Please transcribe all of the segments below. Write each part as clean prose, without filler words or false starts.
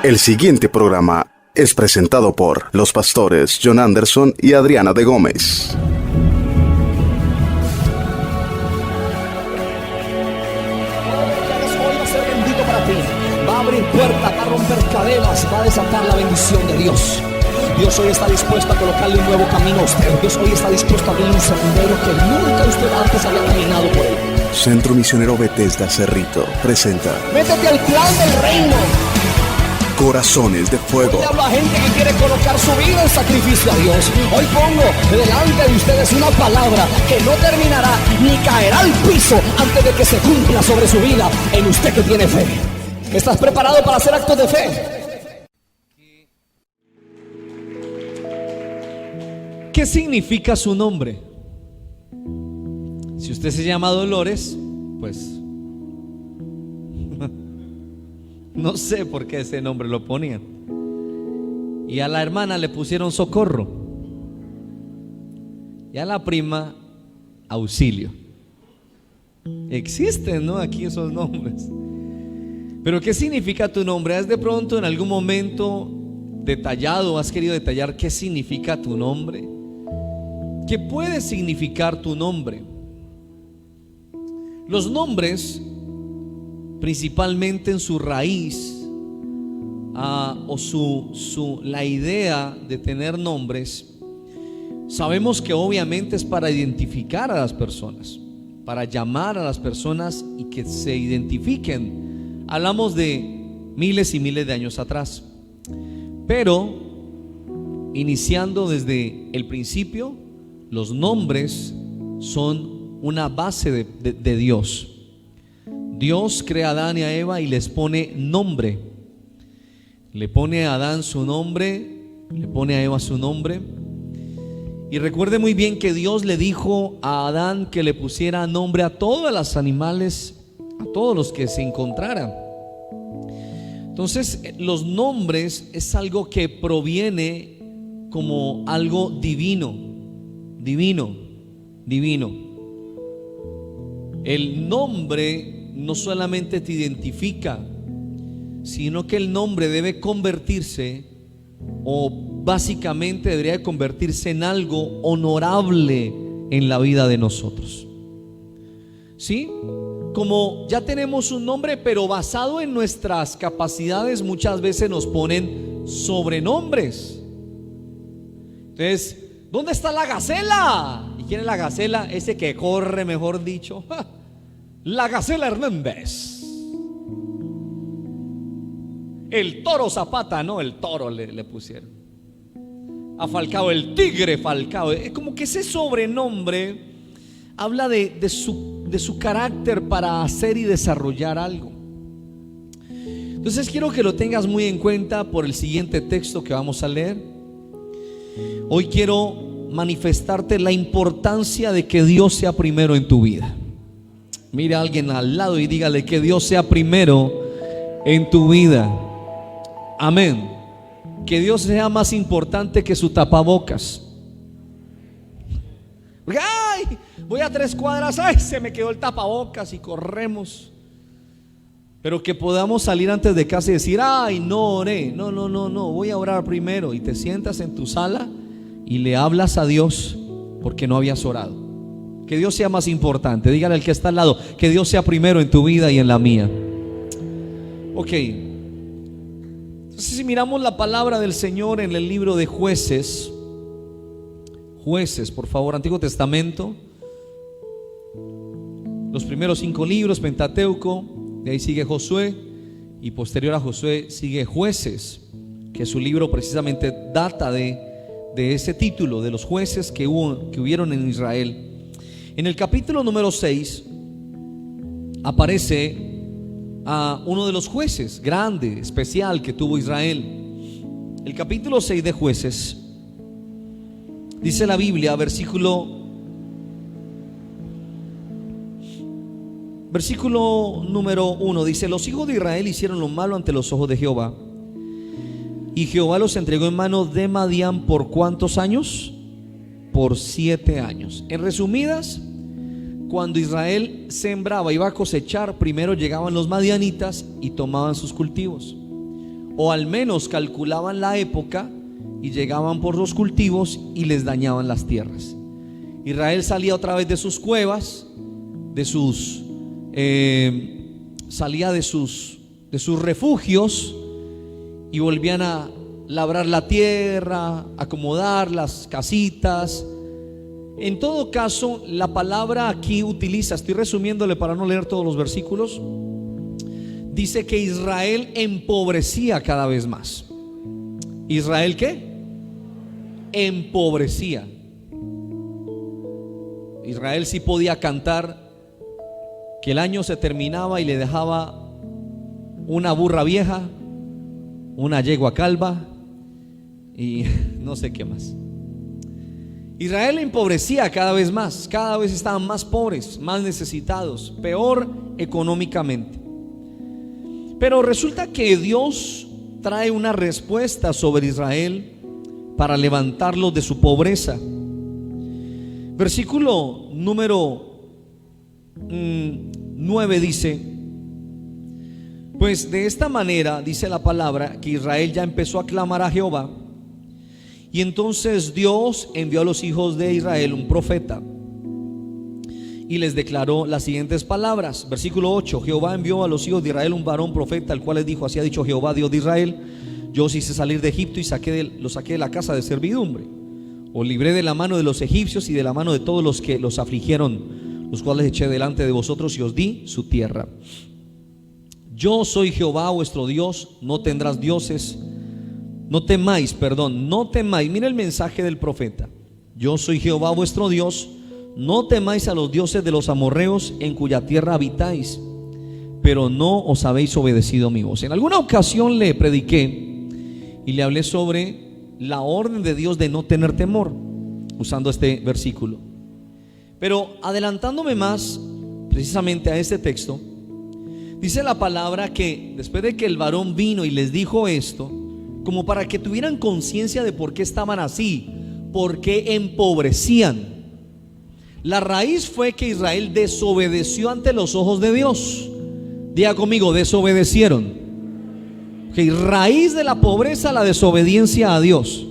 El siguiente programa es presentado por los pastores John Anderson y Adriana de Gómez. Hoy va a ser bendito para ti. Va a abrir puertas, va a romper cadenas, va a desatar la bendición de Dios. Dios hoy está dispuesto a colocarle un nuevo camino a usted. Dios hoy está dispuesto a abrirle un sendero que nunca usted antes había caminado por él. Centro Misionero Bethesda Cerrito presenta Métete al plan del reino. Corazones de Fuego. Le hablo a gente que quiere colocar su vida en sacrificio a Dios. Hoy pongo delante de ustedes una palabra que no terminará ni caerá al piso antes de que se cumpla sobre su vida en usted que tiene fe. ¿Estás preparado para hacer actos de fe? ¿Qué significa su nombre? Si usted se llama Dolores, pues no sé por qué ese nombre lo ponían. Y a la hermana le pusieron Socorro. Y a la prima Auxilio. Existen, ¿no? Aquí esos nombres. Pero ¿qué significa tu nombre? ¿Has de pronto en algún momento detallado, has querido detallar qué significa tu nombre? ¿Qué puede significar tu nombre? Los nombres, principalmente en su raíz, la idea de tener nombres, sabemos que obviamente es para identificar a las personas, para llamar a las personas y que se identifiquen. Hablamos de miles y miles de años atrás, pero iniciando desde el principio, los nombres son una base de Dios. Dios crea a Adán y a Eva y les pone nombre. Le pone a Adán su nombre, le pone a Eva su nombre. Y recuerde muy bien que Dios le dijo a Adán que le pusiera nombre a todos los animales, a todos los que se encontraran. Entonces, los nombres es algo que proviene como algo divino. El nombre no solamente te identifica, sino que el nombre debe convertirse, o básicamente debería de convertirse en algo honorable en la vida de nosotros. ¿Sí? Como ya tenemos un nombre, pero basado en nuestras capacidades, muchas veces nos ponen sobrenombres. Entonces, ¿dónde está la gacela? ¿Y quién es la gacela? Ese que corre, mejor dicho. La Gacela Hernández. El Toro Zapata, no, el Toro le pusieron. A Falcao, el Tigre Falcao. Es como que ese sobrenombre habla de su carácter para hacer y desarrollar algo. Entonces quiero que lo tengas muy en cuenta por el siguiente texto que vamos a leer. Hoy quiero manifestarte la importancia de que Dios sea primero en tu vida. Mira a alguien al lado y dígale que Dios sea primero en tu vida. Amén. Que Dios sea más importante que su tapabocas. ¡Ay! Voy a 3 cuadras, ¡ay! Se me quedó el tapabocas y corremos. Pero que podamos salir antes de casa y decir: ¡ay! No oré. No, voy a orar primero. Y te sientas en tu sala y le hablas a Dios porque no habías orado. Que Dios sea más importante. Dígale al que está al lado que Dios sea primero en tu vida y en la mía. Ok. Entonces, si miramos la palabra del Señor en el libro de Jueces, por favor, Antiguo Testamento, los primeros 5 libros, Pentateuco, de ahí sigue Josué, y posterior a Josué sigue Jueces, que su libro precisamente data de ese título, de los jueces que hubieron en Israel. En el capítulo número 6 aparece a uno de los jueces grande, especial que tuvo Israel. El capítulo 6 de Jueces, dice la Biblia, versículo número 1, dice: los hijos de Israel hicieron lo malo ante los ojos de Jehová, y Jehová los entregó en manos de Madián. ¿Por cuántos años? Por 7 años. En resumidas, cuando Israel sembraba, iba a cosechar, primero llegaban los madianitas y tomaban sus cultivos. o al menos calculaban la época y llegaban por los cultivos y les dañaban las tierras. Israel salía otra vez de sus cuevas, salía de sus refugios y volvían a labrar la tierra, acomodar las casitas. En todo caso, la palabra aquí utiliza, estoy resumiéndole para no leer todos los versículos, dice que Israel empobrecía cada vez más. ¿Israel qué? Empobrecía. Israel sí podía cantar que el año se terminaba y le dejaba una burra vieja, una yegua calva y no sé qué más. Israel empobrecía cada vez más, cada vez estaban más pobres, más necesitados, peor económicamente. Pero resulta que Dios trae una respuesta sobre Israel para levantarlos de su pobreza. Versículo número 9 dice: pues de esta manera, dice la palabra, que Israel ya empezó a clamar a Jehová. Y entonces Dios envió a los hijos de Israel un profeta y les declaró las siguientes palabras. Versículo 8: Jehová envió a los hijos de Israel un varón profeta, el cual les dijo: así ha dicho Jehová, Dios de Israel, yo os hice salir de Egipto y los saqué de la casa de servidumbre. Os libré de la mano de los egipcios y de la mano de todos los que los afligieron, los cuales eché delante de vosotros y os di su tierra. Yo soy Jehová vuestro Dios, no tendrás dioses. No temáis. Mira el mensaje del profeta. Yo soy Jehová vuestro Dios, no temáis a los dioses de los amorreos en cuya tierra habitáis, pero no os habéis obedecido mi voz. En alguna ocasión le prediqué y le hablé sobre la orden de Dios de no tener temor, usando este versículo. Pero adelantándome más precisamente a este texto, dice la palabra que después de que el varón vino y les dijo esto, como para que tuvieran conciencia de por qué estaban así, por qué empobrecían. La raíz fue que Israel desobedeció ante los ojos de Dios. Diga conmigo: desobedecieron. Raíz de la pobreza, la desobediencia a Dios.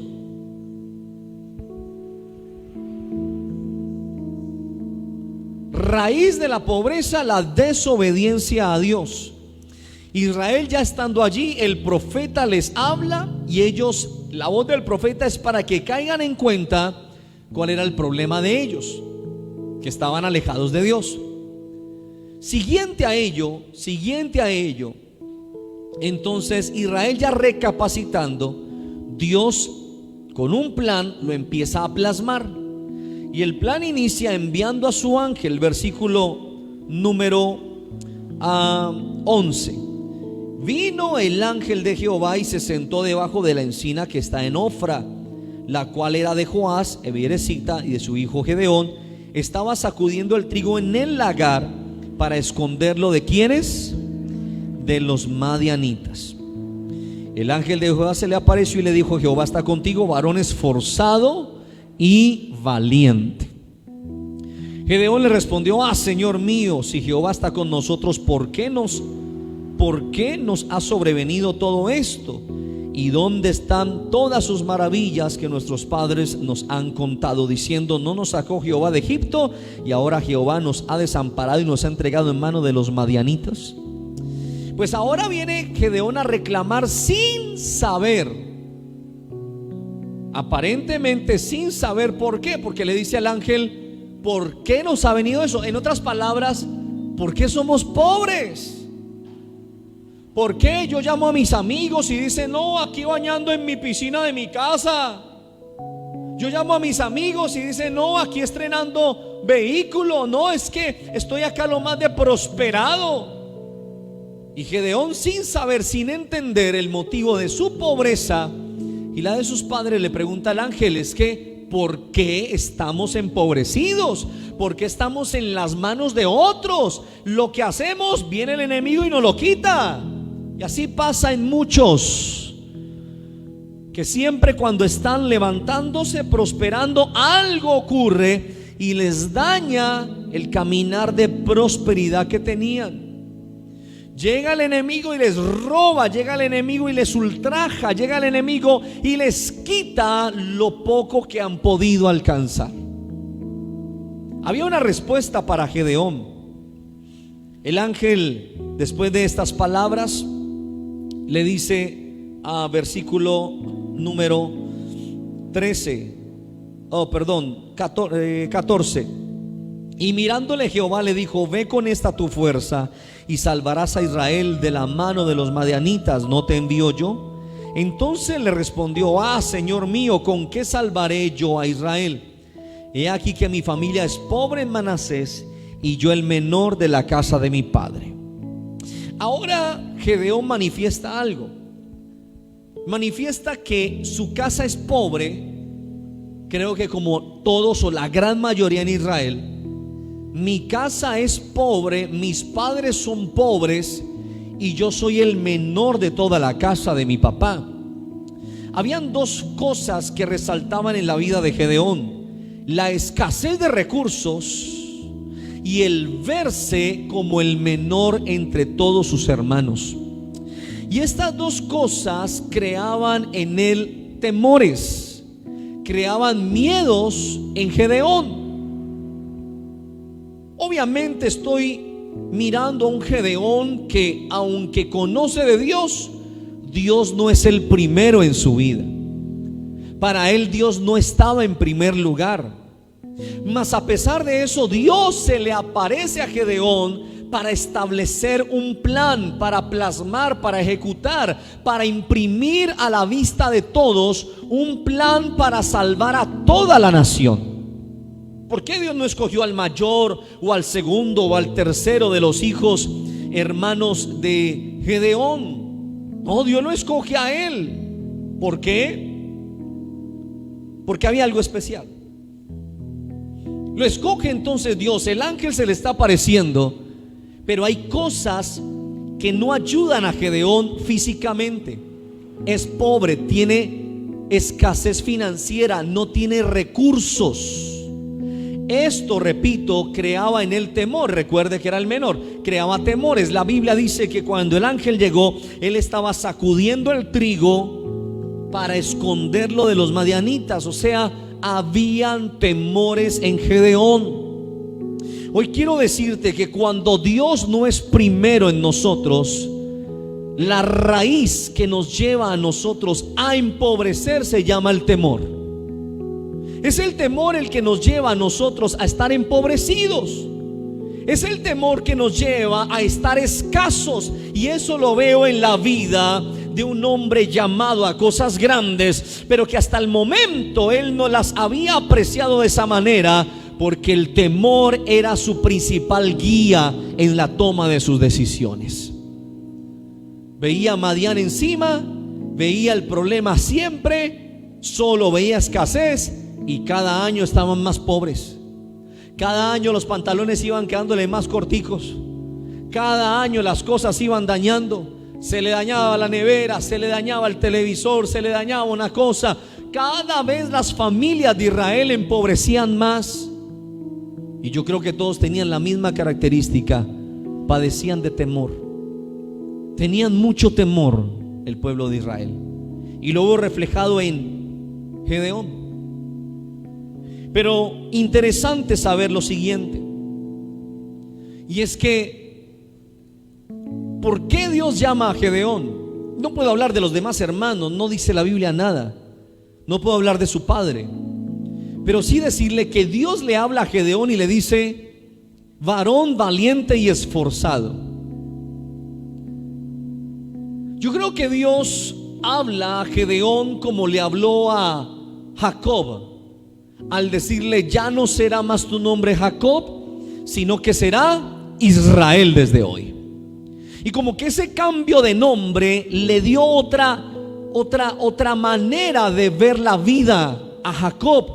Raíz de la pobreza, la desobediencia a Dios. Israel ya estando allí, el profeta les habla y ellos, la voz del profeta es para que caigan en cuenta cuál era el problema de ellos, que estaban alejados de Dios. Siguiente a ello, entonces Israel ya recapacitando, Dios con un plan lo empieza a plasmar. Y el plan inicia enviando a su ángel, versículo número 11. Vino el ángel de Jehová y se sentó debajo de la encina que está en Ofra, la cual era de Joás, Ebieresita, y de su hijo Gedeón. Estaba sacudiendo el trigo en el lagar para esconderlo ¿de quiénes? De los madianitas. El ángel de Jehová se le apareció y le dijo: Jehová está contigo, varón esforzado y valiente. Gedeón le respondió: Señor mío, si Jehová está con nosotros, ¿por qué nos ha sobrevenido todo esto? ¿Y dónde están todas sus maravillas que nuestros padres nos han contado, diciendo: no nos sacó Jehová de Egipto, y ahora Jehová nos ha desamparado y nos ha entregado en mano de los madianitas? Pues ahora viene Gedeón a reclamar sin saber, aparentemente sin saber por qué, porque le dice al ángel: ¿por qué nos ha venido eso? En otras palabras, ¿por qué somos pobres? ¿Por qué yo llamo a mis amigos y dicen: no, aquí bañando en mi piscina de mi casa? Yo llamo a mis amigos y dicen: no, aquí estrenando vehículo. No, es que estoy acá lo más de prosperado. Y Gedeón, sin saber, sin entender el motivo de su pobreza y la de sus padres, le pregunta al ángel: es que ¿por qué estamos empobrecidos? ¿Por qué estamos en las manos de otros? Lo que hacemos, viene el enemigo y nos lo quita. Y así pasa en muchos, que siempre cuando están levantándose, prosperando, algo ocurre y les daña el caminar de prosperidad que tenían. Llega el enemigo y les roba, llega el enemigo y les ultraja, llega el enemigo y les quita lo poco que han podido alcanzar. Había una respuesta para Gedeón. El ángel, después de estas palabras, le dice a versículo número 14: y mirándole Jehová le dijo: ve con esta tu fuerza y salvarás a Israel de la mano de los madianitas, ¿no te envío yo? Entonces le respondió: Señor mío, ¿con qué salvaré yo a Israel? He aquí que mi familia es pobre en Manasés y yo el menor de la casa de mi padre. Ahora Gedeón manifiesta algo. Manifiesta que su casa es pobre. Creo que como todos o la gran mayoría en Israel, mi casa es pobre, mis padres son pobres y yo soy el menor de toda la casa de mi papá. Habían dos cosas que resaltaban en la vida de Gedeón: la escasez de recursos y el verse como el menor entre todos sus hermanos. Y estas dos cosas creaban en él temores, creaban miedos en Gedeón. Obviamente estoy mirando a un Gedeón que, aunque conoce de Dios, Dios no es el primero en su vida. Para él Dios no estaba en primer lugar. Mas a pesar de eso, Dios se le aparece a Gedeón para establecer un plan, para plasmar, para ejecutar, para imprimir a la vista de todos un plan para salvar a toda la nación. ¿Por qué Dios no escogió al mayor o al segundo o al tercero de los hijos hermanos de Gedeón? No, Dios lo escoge a él. ¿Por qué? Porque había algo especial. Lo escoge entonces Dios. El ángel se le está apareciendo, pero hay cosas que no ayudan a Gedeón físicamente. Es pobre, tiene escasez financiera, no tiene recursos. Esto, repito, creaba en él temor. Recuerde que era el menor, creaba temores. La Biblia dice que cuando el ángel llegó, él estaba sacudiendo el trigo para esconderlo de los madianitas. O sea, habían temores en Gedeón. Hoy quiero decirte que cuando Dios no es primero en nosotros, la raíz que nos lleva a nosotros a empobrecer se llama el temor. Es el temor el que nos lleva a nosotros a estar empobrecidos. Es el temor que nos lleva a estar escasos. Y eso lo veo en la vida de un hombre llamado a cosas grandes, pero que hasta el momento él no las había apreciado de esa manera, porque el temor era su principal guía en la toma de sus decisiones. Veía a Madián encima, veía el problema siempre, solo veía escasez, y cada año estaban más pobres. Cada año los pantalones iban quedándole más corticos. Cada año las cosas iban dañando. Se le dañaba la nevera, se le dañaba el televisor, se le dañaba una cosa. Cada vez las familias de Israel empobrecían más. Y yo creo que todos tenían la misma característica: padecían de temor. Tenían mucho temor el pueblo de Israel. Y lo veo reflejado en Gedeón. Pero interesante saber lo siguiente, y es que ¿por qué Dios llama a Gedeón? No puedo hablar de los demás hermanos, no dice la Biblia nada. No puedo hablar de su padre, pero sí decirle que Dios le habla a Gedeón y le dice: varón valiente y esforzado. Yo creo que Dios habla a Gedeón como le habló a Jacob, al decirle: ya no será más tu nombre Jacob, sino que será Israel desde hoy. Y como que ese cambio de nombre le dio otra manera de ver la vida a Jacob.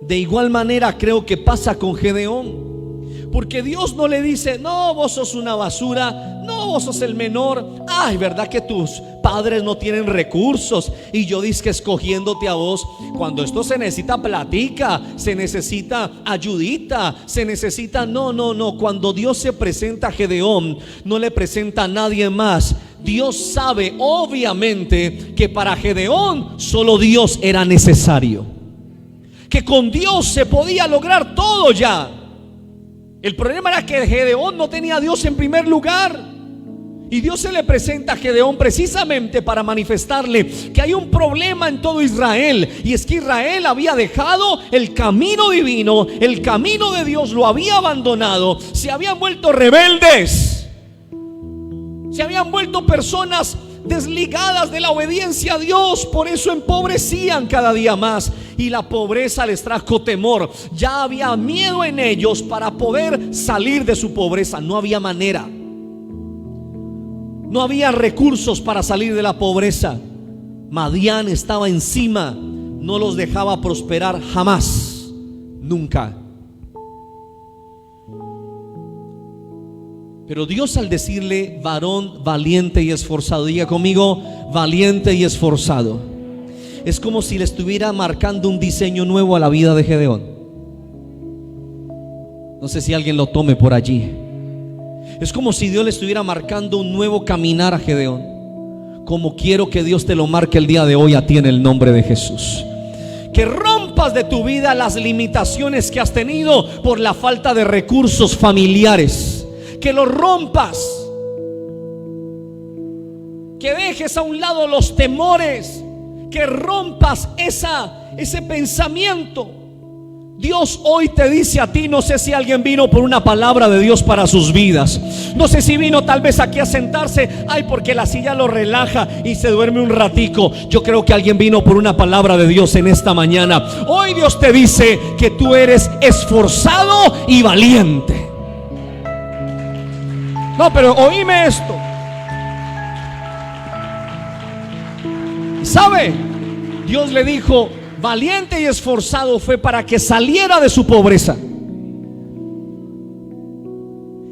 De igual manera creo que pasa con Gedeón. Porque Dios no le dice: no, vos sos una basura, no, vos sos el menor. Ay, ¿verdad que tus padres no tienen recursos? Y yo dizque escogiéndote a vos. Cuando esto se necesita platica, se necesita ayudita, se necesita... No. Cuando Dios se presenta a Gedeón, no le presenta a nadie más. Dios sabe obviamente que para Gedeón solo Dios era necesario, que con Dios se podía lograr todo ya. El problema era que Gedeón no tenía a Dios en primer lugar. Y Dios se le presenta a Gedeón precisamente para manifestarle que hay un problema en todo Israel. Y es que Israel había dejado el camino divino, el camino de Dios lo había abandonado. Se habían vuelto rebeldes, se habían vuelto personas desligadas de la obediencia a Dios. Por eso empobrecían cada día más. Y la pobreza les trajo temor. Ya había miedo en ellos para poder salir de su pobreza. No había manera. No había recursos para salir de la pobreza. Madián estaba encima. No los dejaba prosperar jamás. Nunca. Pero Dios, al decirle varón valiente y esforzado, diga conmigo: valiente y esforzado, es como si le estuviera marcando un diseño nuevo a la vida de Gedeón. No sé si alguien lo tome por allí. Es como si Dios le estuviera marcando un nuevo caminar a Gedeón, como quiero que Dios te lo marque el día de hoy a ti, en el nombre de Jesús. Que rompas de tu vida las limitaciones que has tenido por la falta de recursos familiares. Que lo rompas. Que dejes a un lado los temores. Que rompas ese pensamiento. Dios hoy te dice a ti, no sé si alguien vino por una palabra de Dios para sus vidas. No sé si vino tal vez aquí a sentarse, ay, porque la silla lo relaja y se duerme un ratico. Yo creo que alguien vino por una palabra de Dios en esta mañana. Hoy Dios te dice que tú eres esforzado y valiente. No, pero oíme esto. ¿Sabe? Dios le dijo: valiente y esforzado fue para que saliera de su pobreza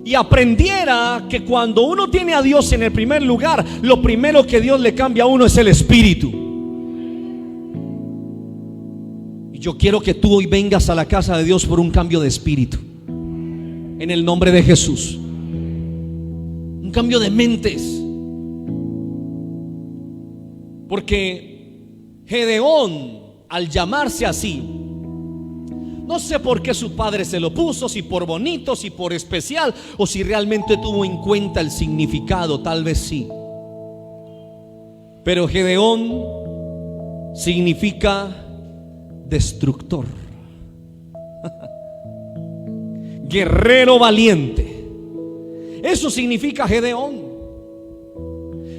y aprendiera que cuando uno tiene a Dios en el primer lugar, lo primero que Dios le cambia a uno es el espíritu. Y yo quiero que tú hoy vengas a la casa de Dios por un cambio de espíritu, en el nombre de Jesús. Un cambio de mentes. Porque Gedeón, al llamarse así, no sé por qué su padre se lo puso, si por bonito, si por especial, o si realmente tuvo en cuenta el significado, tal vez sí. Pero Gedeón significa destructor, guerrero valiente. Eso significa Gedeón.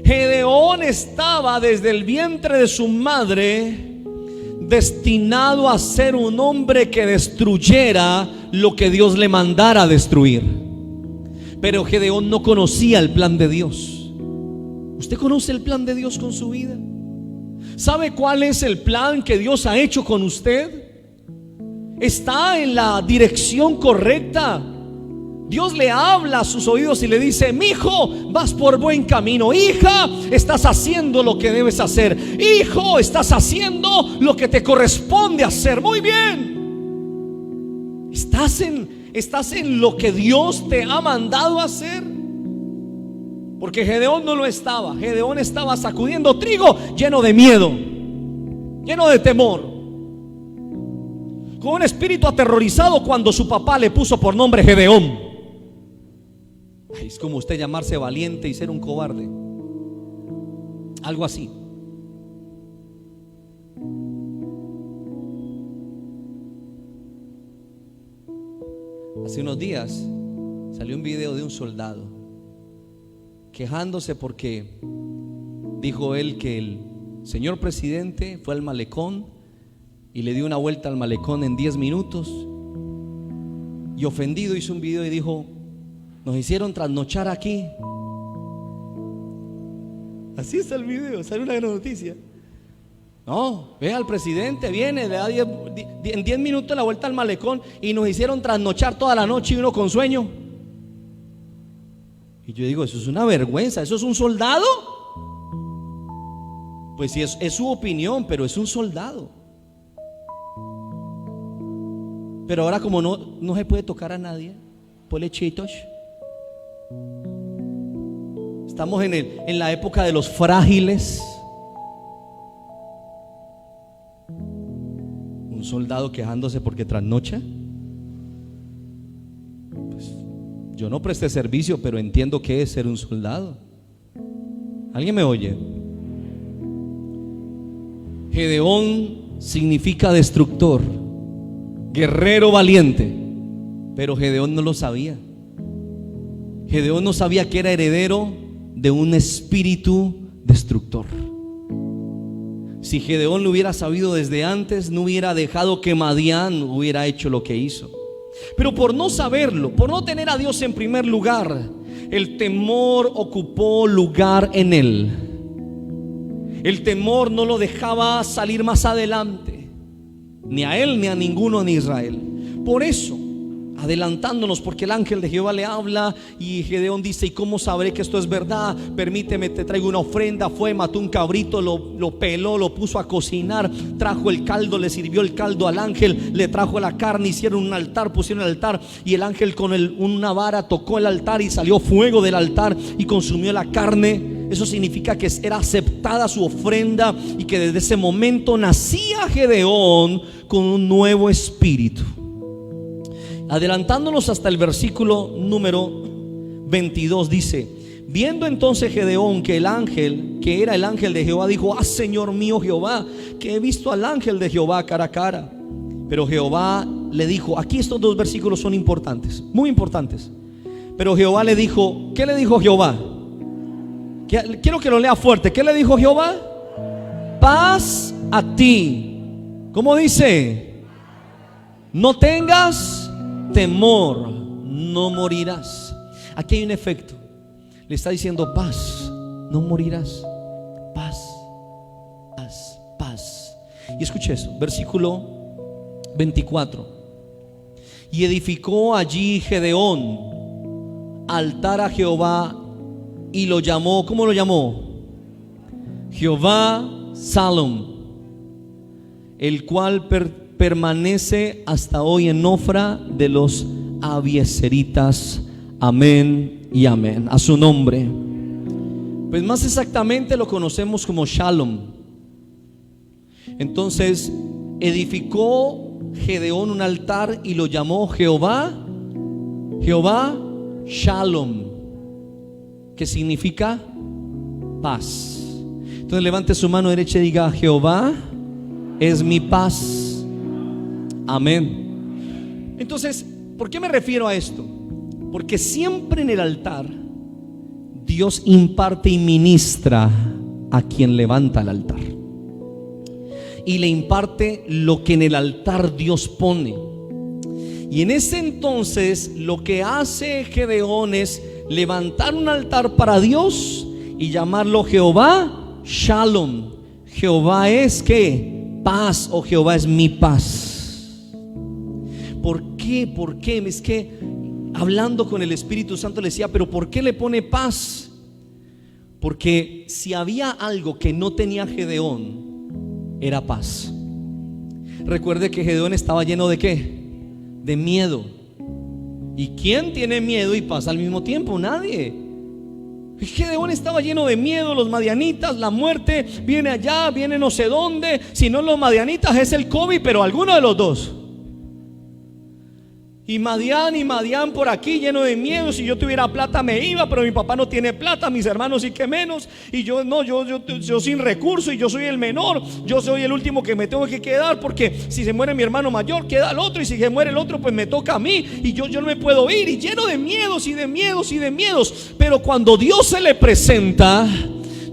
Gedeón estaba desde el vientre de su madre destinado a ser un hombre que destruyera lo que Dios le mandara a destruir. Pero Gedeón no conocía el plan de Dios. ¿Usted conoce el plan de Dios con su vida? ¿Sabe cuál es el plan que Dios ha hecho con usted? ¿Está en la dirección correcta? Dios le habla a sus oídos y le dice: mi hijo, vas por buen camino. Hija, estás haciendo lo que debes hacer. Hijo, estás haciendo lo que te corresponde hacer. Muy bien. Estás en lo que Dios te ha mandado a hacer. Porque Gedeón no lo estaba. Gedeón estaba sacudiendo trigo lleno de miedo, lleno de temor, con un espíritu aterrorizado cuando su papá le puso por nombre Gedeón. Es como usted llamarse valiente y ser un cobarde. Algo así. Hace unos días salió un video de un soldado quejándose porque dijo él que el señor presidente fue al malecón y le dio una vuelta al malecón en 10 minutos. Y ofendido hizo un video y dijo: nos hicieron trasnochar aquí. Así está el video, sale una gran noticia. No, ve al presidente, viene, le da en 10 minutos la vuelta al malecón y nos hicieron trasnochar toda la noche y uno con sueño. Y yo digo, eso es una vergüenza, ¿eso es un soldado? Pues sí, es su opinión, pero es un soldado. Pero ahora como no se puede tocar a nadie, polechitos. Estamos en la época de los frágiles. Un soldado quejándose porque trasnocha. Pues yo no presté servicio, pero entiendo qué es ser un soldado. ¿Alguien me oye? Gedeón significa destructor, guerrero valiente, pero Gedeón no lo sabía. Gedeón no sabía que era heredero de un espíritu destructor. Si Gedeón lo hubiera sabido desde antes, no hubiera dejado que Madián hubiera hecho lo que hizo. Pero por no saberlo, por no tener a Dios en primer lugar, el temor ocupó lugar en él. El temor no lo dejaba salir más adelante, ni a él ni a ninguno en Israel. Por eso, adelantándonos, porque el ángel de Jehová le habla y Gedeón dice: ¿y cómo sabré que esto es verdad? Permíteme, te traigo una ofrenda. Fue, mató un cabrito, lo peló, lo puso a cocinar, trajo el caldo, le sirvió el caldo al ángel, le trajo la carne, hicieron un altar, pusieron el altar, y el ángel con una vara tocó el altar y salió fuego del altar y consumió la carne. Eso significa que era aceptada su ofrenda y que desde ese momento nacía Gedeón con un nuevo espíritu. Adelantándonos hasta el versículo número 22, dice: viendo entonces Gedeón que el ángel, que era el ángel de Jehová, dijo: ah, Señor mío Jehová, que he visto al ángel de Jehová cara a cara. Pero Jehová le dijo, aquí estos dos versículos son importantes, muy importantes. Pero Jehová le dijo, ¿qué le dijo Jehová? Quiero que lo lea fuerte. ¿Qué le dijo Jehová? Paz a ti. ¿Cómo dice? No tengas temor, no morirás. Aquí hay un efecto. Le está diciendo paz, no morirás. Paz, paz, paz. Y escuche eso, versículo 24. Y edificó allí Gedeón altar a Jehová y lo llamó, ¿cómo lo llamó? Jehová Salom, el cual permanece hasta hoy en Ofra de los abiezeritas. Amén y amén. A su nombre. Pues más exactamente lo conocemos como Shalom. Entonces edificó Gedeón un altar y lo llamó Jehová Shalom, que significa paz. Entonces levante su mano derecha y diga: Jehová es mi paz. Amén. Entonces, ¿por qué me refiero a esto? Porque siempre en el altar Dios imparte y ministra a quien levanta el altar, y le imparte lo que en el altar Dios pone. Y en ese entonces lo que hace Gedeón es levantar un altar para Dios y llamarlo Jehová Shalom. Jehová es ¿qué? Paz, o Jehová es mi paz. ¿Por qué? ¿Por qué? Es que hablando con el Espíritu Santo le decía, pero ¿por qué le pone paz? Porque si había algo que no tenía Gedeón, era paz. Recuerde que Gedeón estaba lleno de ¿qué? De miedo. ¿Y quién tiene miedo y paz al mismo tiempo? Nadie. Gedeón estaba lleno de miedo. Los madianitas, la muerte, viene allá, viene no sé dónde. Si no los madianitas es el COVID, pero alguno de los dos. Y Madián por aquí lleno de miedo. Si yo tuviera plata me iba, pero mi papá no tiene plata, mis hermanos sí que menos. Y yo no, yo sin recursos, y yo soy el menor. Yo soy el último que me tengo que quedar, porque si se muere mi hermano mayor queda el otro, y si se muere el otro pues me toca a mí, y yo no me puedo ir, y lleno de miedos y de miedos y de miedos. Pero cuando Dios se le presenta,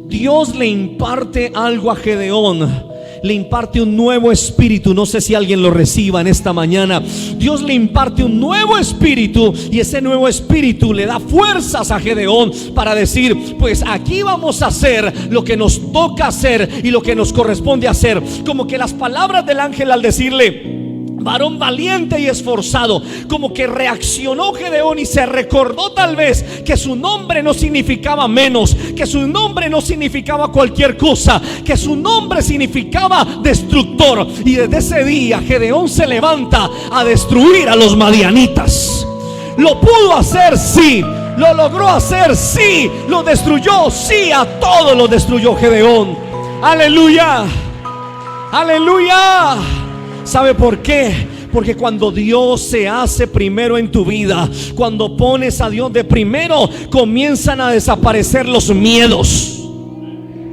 Dios le imparte algo a Gedeón, le imparte un nuevo espíritu. No sé si alguien lo reciba en esta mañana. Dios le imparte un nuevo espíritu, y ese nuevo espíritu le da fuerzas a Gedeón para decir: pues aquí vamos a hacer lo que nos toca hacer y lo que nos corresponde hacer. Como que las palabras del ángel al decirle: varón valiente y esforzado, como que reaccionó Gedeón y se recordó tal vez que su nombre no significaba menos, que su nombre no significaba cualquier cosa, que su nombre significaba destructor. Y desde ese día Gedeón se levanta a destruir a los madianitas. Lo pudo hacer, sí. Lo logró hacer, sí. Lo destruyó, sí. A todos lo destruyó Gedeón. Aleluya, aleluya. ¿Sabe por qué? Porque cuando Dios se hace primero en tu vida, cuando pones a Dios de primero, comienzan a desaparecer los miedos.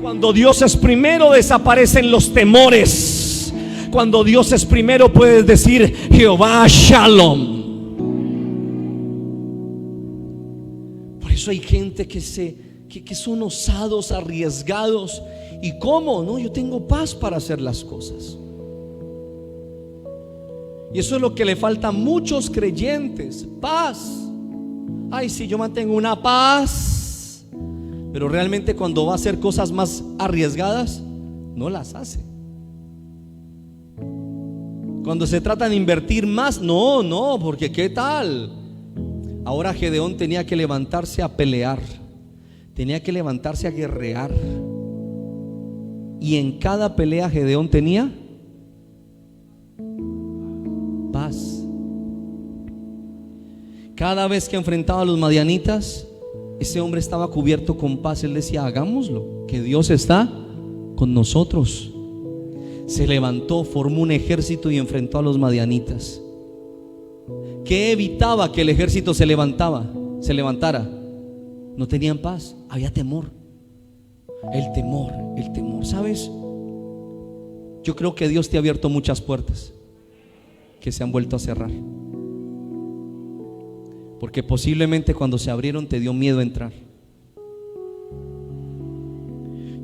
Cuando Dios es primero, desaparecen los temores. Cuando Dios es primero, puedes decir: Jehová Shalom. Por eso hay gente que son osados, arriesgados. ¿Y cómo? No, yo tengo paz para hacer las cosas. Y eso es lo que le falta a muchos creyentes: paz. Ay, sí, yo mantengo una paz. Pero realmente cuando va a hacer cosas más arriesgadas, no las hace. Cuando se trata de invertir más, no, porque ¿qué tal? Ahora Gedeón tenía que levantarse a pelear, tenía que levantarse a guerrear. Y en cada pelea Gedeón tenía paz. Cada vez que enfrentaba a los madianitas, ese hombre estaba cubierto con paz. Él decía: hagámoslo, que Dios está con nosotros. Se levantó, formó un ejército y enfrentó a los madianitas. ¿Qué evitaba que el ejército se levantara? No tenían paz, había temor. El temor. ¿Sabes? Yo creo que Dios te ha abierto muchas puertas que se han vuelto a cerrar, porque posiblemente cuando se abrieron te dio miedo entrar.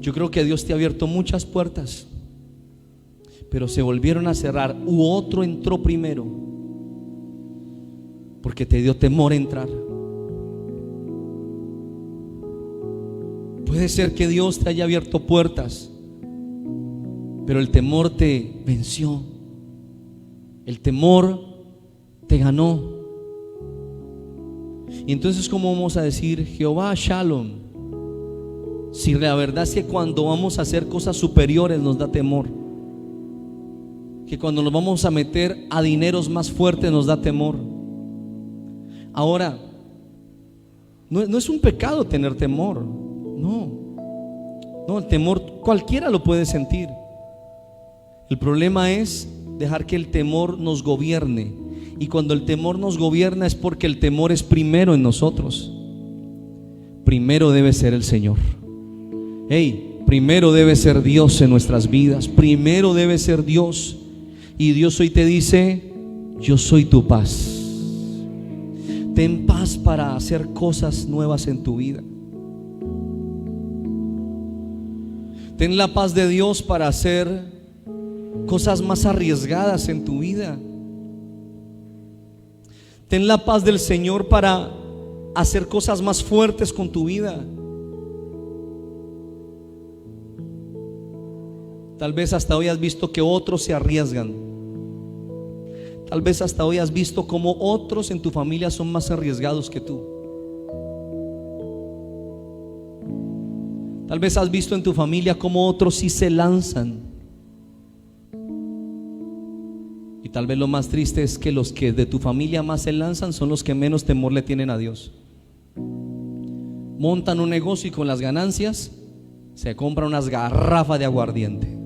Yo creo que Dios te ha abierto muchas puertas, pero se volvieron a cerrar, u otro entró primero porque te dio temor entrar. Puede ser que Dios te haya abierto puertas, pero el temor te venció. El temor te ganó. Y entonces, ¿cómo vamos a decir Jehová Shalom? Si la verdad es que cuando vamos a hacer cosas superiores nos da temor, que cuando nos vamos a meter a dineros más fuertes nos da temor. Ahora, no es un pecado tener temor. No, el temor cualquiera lo puede sentir. El problema es dejar que el temor nos gobierne. Y cuando el temor nos gobierna es porque el temor es primero en nosotros. Primero debe ser el Señor. Primero debe ser Dios en nuestras vidas. Primero debe ser Dios. Y Dios hoy te dice: yo soy tu paz. Ten paz para hacer cosas nuevas en tu vida. Ten la paz de Dios para hacer cosas más arriesgadas en tu vida. Ten la paz del Señor para hacer cosas más fuertes con tu vida. Tal vez hasta hoy has visto que otros se arriesgan. Tal vez hasta hoy has visto cómo otros en tu familia son más arriesgados que tú. Tal vez has visto en tu familia cómo otros sí se lanzan. Y tal vez lo más triste es que los que de tu familia más se lanzan son los que menos temor le tienen a Dios. Montan un negocio y con las ganancias se compran unas garrafas de aguardiente.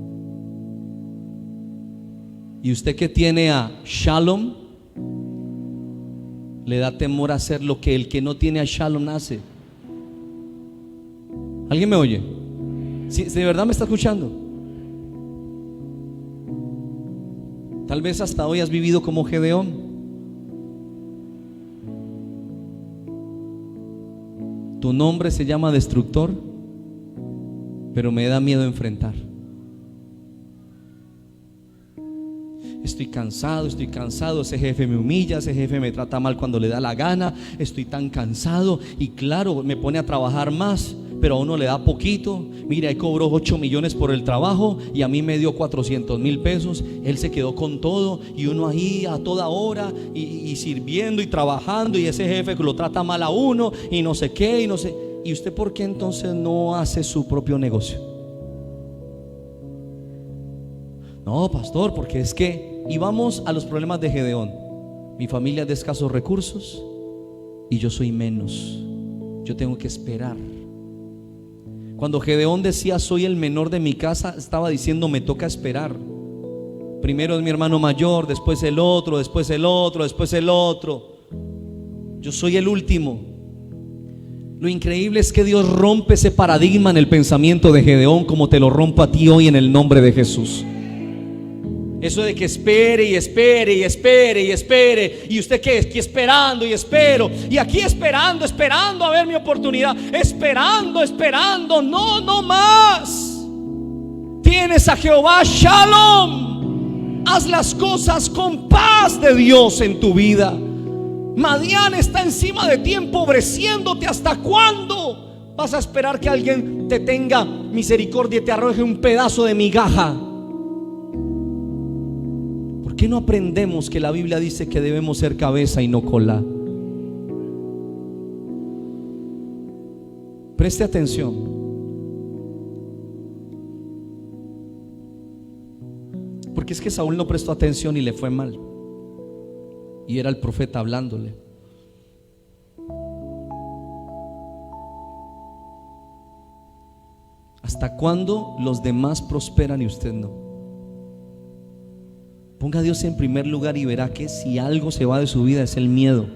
Y usted que tiene a Shalom, le da temor a hacer lo que el que no tiene a Shalom hace. ¿Alguien me oye? ¿Sí, de verdad me está escuchando? Tal vez hasta hoy has vivido como Gedeón. Tu nombre se llama destructor, pero me da miedo enfrentar. estoy cansado, ese jefe me humilla, ese jefe me trata mal cuando le da la gana, estoy tan cansado. Y claro, me pone a trabajar más, pero a uno le da poquito. Mira, él cobró 8 millones por el trabajo y a mí me dio 400,000 pesos. Él se quedó con todo y uno ahí a toda hora y sirviendo y trabajando, y ese jefe que lo trata mal a uno y no sé qué y no sé. ¿Y usted por qué entonces no hace su propio negocio? No, pastor, porque es que... Y vamos a los problemas de Gedeón. Mi familia es de escasos recursos y yo soy menos. Yo tengo que esperar. Cuando Gedeón decía soy el menor de mi casa, estaba diciendo me toca esperar. Primero es mi hermano mayor, después el otro, después el otro, después el otro. Yo soy el último. Lo increíble es que Dios rompe ese paradigma en el pensamiento de Gedeón, como te lo rompo a ti hoy en el nombre de Jesús. Eso de que espere y espere y espere y espere. ¿Y usted qué? Aquí esperando y espero. Y aquí esperando a ver mi oportunidad. Esperando. No más. Tienes a Jehová Shalom. Haz las cosas con paz de Dios en tu vida. Madián está encima de ti, empobreciéndote. ¿Hasta cuándo vas a esperar que alguien te tenga misericordia y te arroje un pedazo de migaja? ¿Por qué no aprendemos que la Biblia dice que debemos ser cabeza y no cola? Preste atención. Porque es que Saúl no prestó atención y le fue mal. Y era el profeta hablándole. ¿Hasta cuándo los demás prosperan y usted no? Ponga a Dios en primer lugar y verá que si algo se va de su vida es el miedo.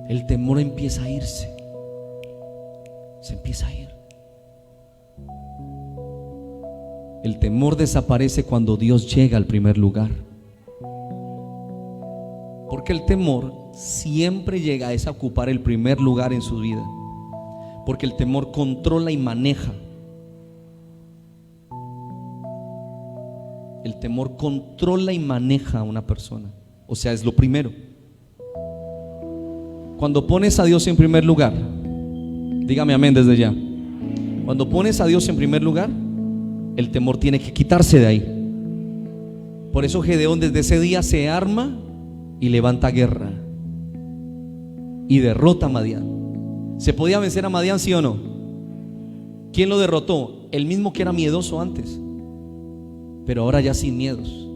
El temor empieza a irse. Se empieza a ir. El temor desaparece cuando Dios llega al primer lugar. Porque el temor siempre llega a ocupar el primer lugar en su vida. Porque el temor controla y maneja. El temor controla y maneja a una persona. O sea, es lo primero. Cuando pones a Dios en primer lugar, dígame amén desde ya. Cuando pones a Dios en primer lugar, el temor tiene que quitarse de ahí. Por eso Gedeón desde ese día se arma y levanta guerra y derrota a Madián. ¿Se podía vencer a Madián, sí o no? ¿Quién lo derrotó? El mismo que era miedoso antes, pero ahora ya sin miedos.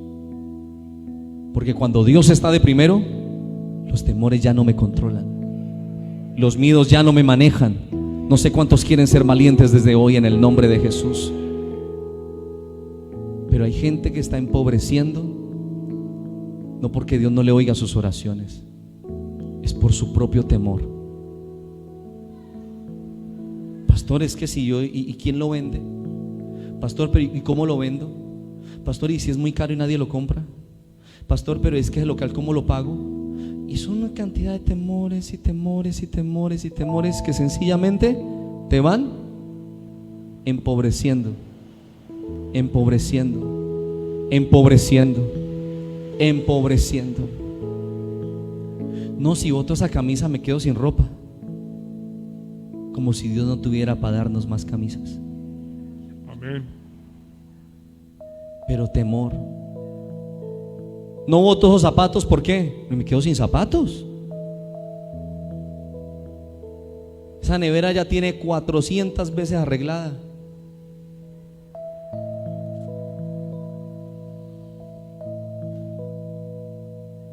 Porque cuando Dios está de primero, los temores ya no me controlan, los miedos ya no me manejan. No sé cuántos quieren ser valientes desde hoy en el nombre de Jesús. Pero hay gente que está empobreciendo, no porque Dios no le oiga sus oraciones, es por su propio temor. Pastor, es que si yo, ¿y quién lo vende? Pastor, pero ¿y cómo lo vendo? Pastor, ¿y si es muy caro y nadie lo compra? Pastor, pero es que el local, ¿cómo lo pago? Y son una cantidad de temores y temores y temores y temores que sencillamente te van empobreciendo, empobreciendo, empobreciendo, empobreciendo. No, si boto esa camisa me quedo sin ropa. Como si Dios no tuviera para darnos más camisas. Amén. Pero temor. No boto esos zapatos, ¿por qué? Me quedo sin zapatos. Esa nevera ya tiene 400 veces arreglada.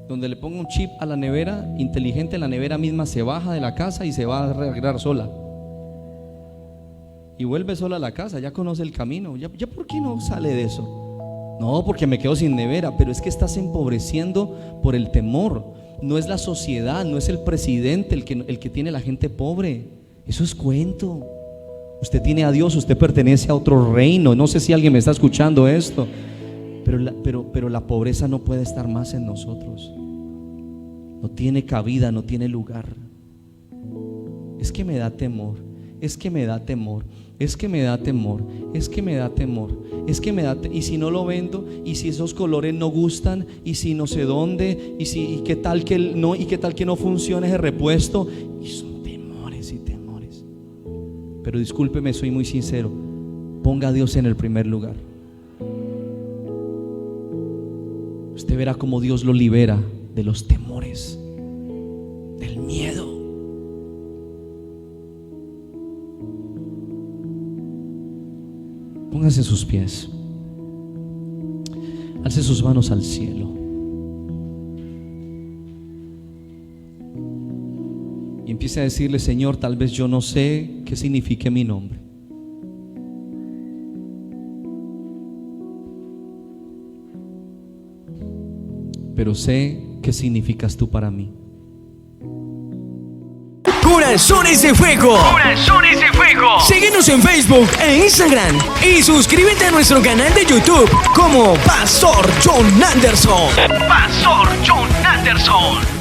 Donde le pongo un chip a la nevera inteligente, la nevera misma se baja de la casa y se va a arreglar sola. Y vuelve sola a la casa, ya conoce el camino. ¿Ya por qué no sale de eso? No, porque me quedo sin nevera. Pero es que estás empobreciendo por el temor. No es la sociedad, no es el presidente el que tiene la gente pobre. Eso es cuento. Usted tiene a Dios, usted pertenece a otro reino. No sé si alguien me está escuchando esto. Pero la pobreza no puede estar más en nosotros. No tiene cabida, no tiene lugar. Es que me da temor. es que me da temor, es que me da temor, es que me da temor, es que me da y si no lo vendo, y si esos colores no gustan, y si no sé dónde, y qué tal que no, y qué tal que no funcione ese repuesto. Y son temores y temores. Pero discúlpeme, soy muy sincero, ponga a Dios en el primer lugar. Usted verá cómo Dios lo libera de los temores, del miedo. Póngase sus pies, alce sus manos al cielo y empiece a decirle: Señor, tal vez yo no sé qué signifique mi nombre, pero sé qué significas tú para mí. Corazones de Fuego. Corazones de Fuego. Síguenos en Facebook e Instagram y suscríbete a nuestro canal de YouTube como Pastor John Anderson. Pastor John Anderson.